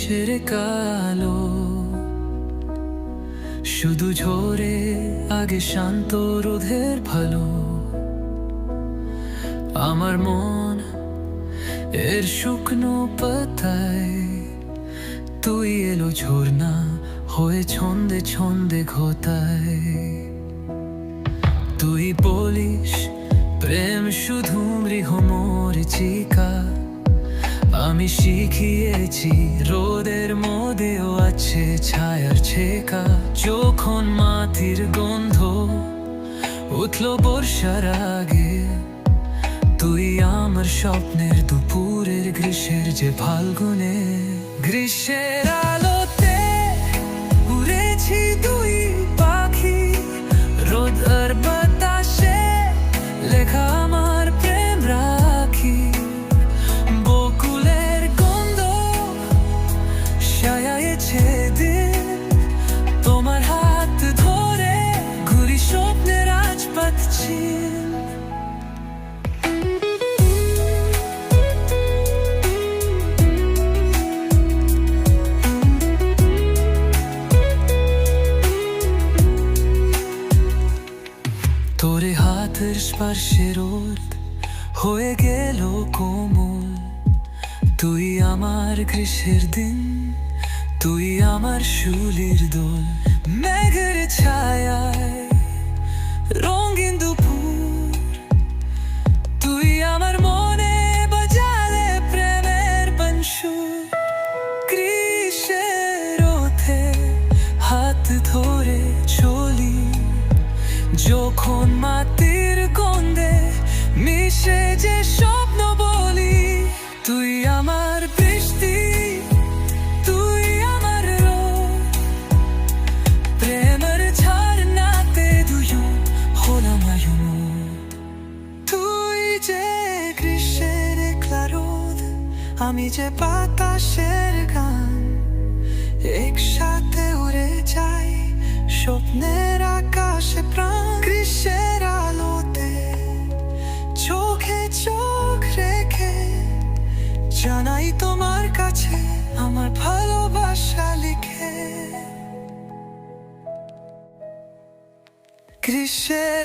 আকাশের কালো, শুধু ঝরে আগে শান্ত রোধের ভালো। আমার মন এর শুকনো পাতায় তুই এলো ঝর্ণা হয়ে ছন্দে ছন্দে ঘটায়। তুই বলিস প্রেম শুধু মরীচিকা, আমি শিখিয়েছি রোদের মধ্যেও আছে ছায়ার ছেকা। যখন মাটির গন্ধ উঠলো বর্ষার আগে, তুই আমার স্বপ্নের দুপুরের গ্রীষ্মের যে ফাল্গুনে। গ্রীষ্মের আলোতে উড়েছি দুই পাখি, রোদ আর বাতাসে লেখা আমার প্রেম রাখি। বকুলের গন্ধ সায়াচ্ছে দিন, তোমার হাত ধরে ঘুরি স্বপ্নের রাজপথ চিন। তোরে হাতের স্পর্শে রোদ হয়ে গেল কোমল, তুই আমার গ্রীষ্মের দিন, তুই আমার শুলির দোল। মেঘের ছায়ায় রঙিন দুপুর, তুই আমার মনে বাজালে প্রেমের বংশুর। গ্রীষ্মের রোদে হাত ধরে চলি, যখন মাটির গন্ধে মিশে যে স্বপ্ন বলি। তুই আমার বৃষ্টি, তুই আমার রোদ, প্রেমের ঝর্ণাতে দুজন হলাম আয়ুমুদ। তুই যে গ্রীষ্মের একলা রোদ, আমি যে বাতাসের গান, একসাথে উড়ে যাই স্বপ্নের আকাশে প্রাণ। গ্রীষ্মের আলোতে চোখে চোখ রেখে জানাই তোমার কাছে আমার ভালোবাসা লিখে। গ্রীষ্মের